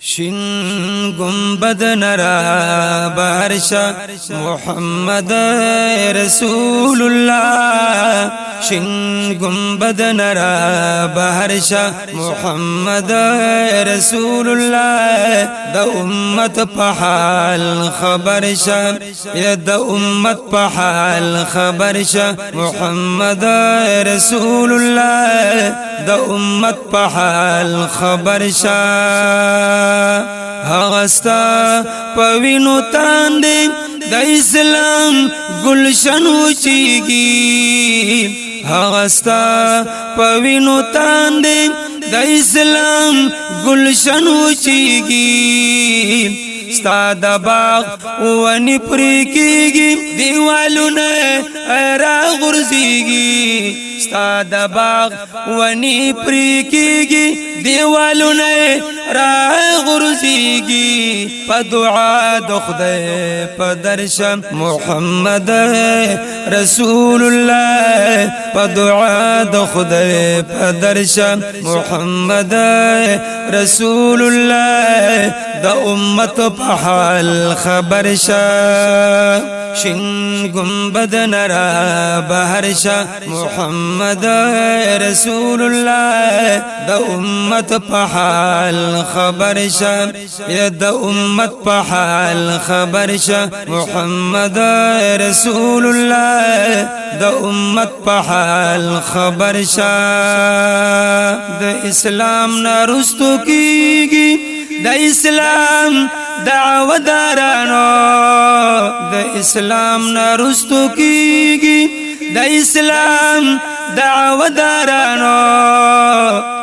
شین گنبد نرا بارشا محمد رسول الله شین گنبد نرا بارشا محمد رسول الله د امت په حال خبر شه یا د امت په حال خبر شه محمد رسول الله د امت په حال خبر شه هغستا پوینو تاندې د اسلام گلشن وچیږي هغستا پوینو تاندې د اسلام گلشن وچیږي ستا د باغ ونی پرې کېږي دیوالونه راغورځېږي ستا د باغ ونی پرې کېږي دیوالونه راغورځېږي په دعا د خدای په درشه محمد رسول الله په دعا د خدای په درشه محمد رسول الله د امت په حال خبر شه شین گنبد نرا بهر شه محمد رسول الله د امت په حال خبر شه یا د امت په حال خبر شه محمد رسول الله د امت په حال خبر شه د اسلام نارستو کیږي د اسلام دعوادارانو د اسلام نارستو کیږي د اسلام دعوادارانو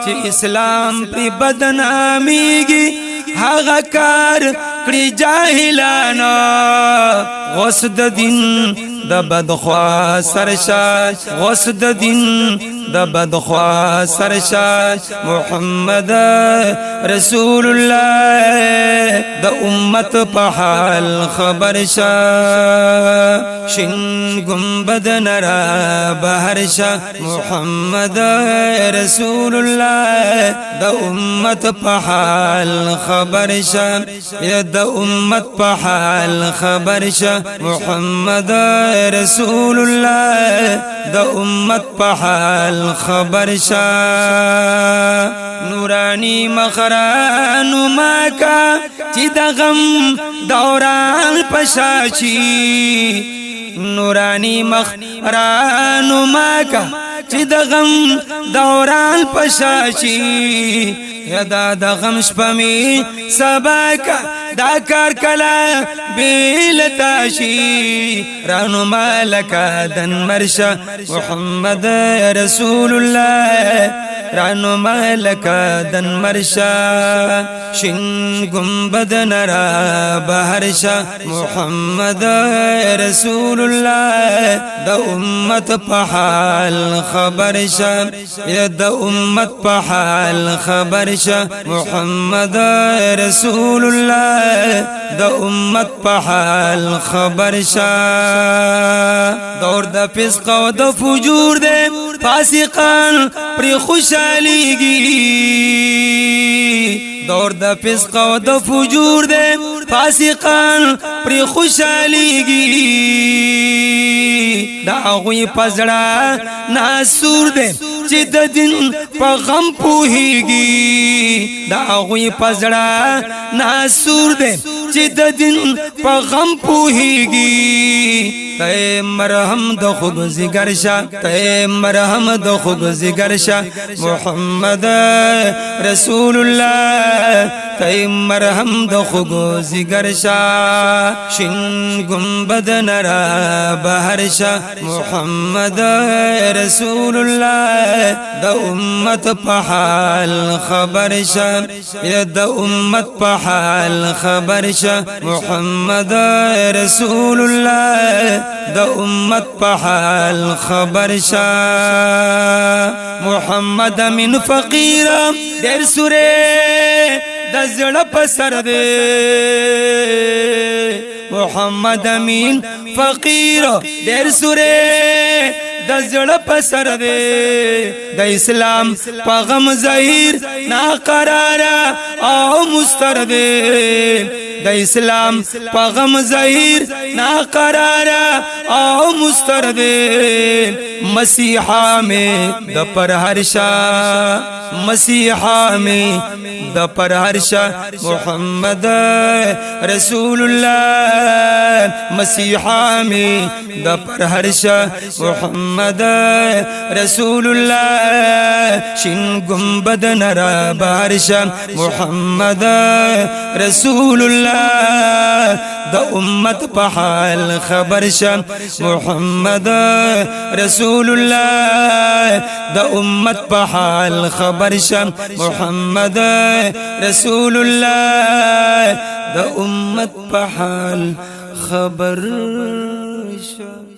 چې اسلام پر بدناميږي هغه کار کړی جاهلانو غوث د دین د بدخوا سرشاش غوث د دین د بدخوا سرشاش محمد رسول الله د امت په حال خبر شه شین گنبد نرا بهر شه محمد رسول الله د امت په حال خبر شه یا د امت په حال خبر شه محمد رسول الله د امت په حال خبر شه نورانی مخرانو ماکا چې د غم دوران پشاشي نورانی مخرانو ماکا چې د غم دوران پشاشي یدا د غم شپمي سباکا دا کار کلا بیل تاشی رانو مالکا دن مرشا محمد رسول الله رانو مالکا دن مرشا شین گنبد نرا بهر شه محمد رسول الله د امت په حال خبر شه یا د امت په حال خبر شه محمد رسول الله د امت په حال خبر شه دور د فسق او د فجور دے فاسقان پر خوشاليږي دور د فسق او د فجور دے فاسقان پر خوشاليږي دا غوي پزړه ناسور دے چې د دین په غم پوهیږي دا غوي پزړه ناسور دے چې د دین په غم پوهیږي ته مرهم د خوږ زیګر شه ته مرهم د خوږ زیګر شه محمد رسول الله ته مرهم د خوږ زیګر شه شین گنبد نرا بهر شه محمد رسول الله د امت په حال خبر شه یا د امت په حال خبر شه محمد رسول الله د امت په حال خبر شه محمد من فقیر در سوره د زړه په سر دے محمد امین فقیر در سوره د زړه په سر دې د اسلام په غم ظاهر ناقرار او مستر دې د اسلام په غم ظاهر ناقرار او مستر دې مسیحا میں د پر ہر شا مسیحا میں د پر ہر شا محمد رسول اللہ مسیحا میں د پر ہر شا محمد رسول اللہ شن گنبد نرا بارشا محمد رسول اللہ د امت په حال خبر شه محمد رسول الله د امت په حال خبر شه محمد رسول الله د امت په حال خبر شه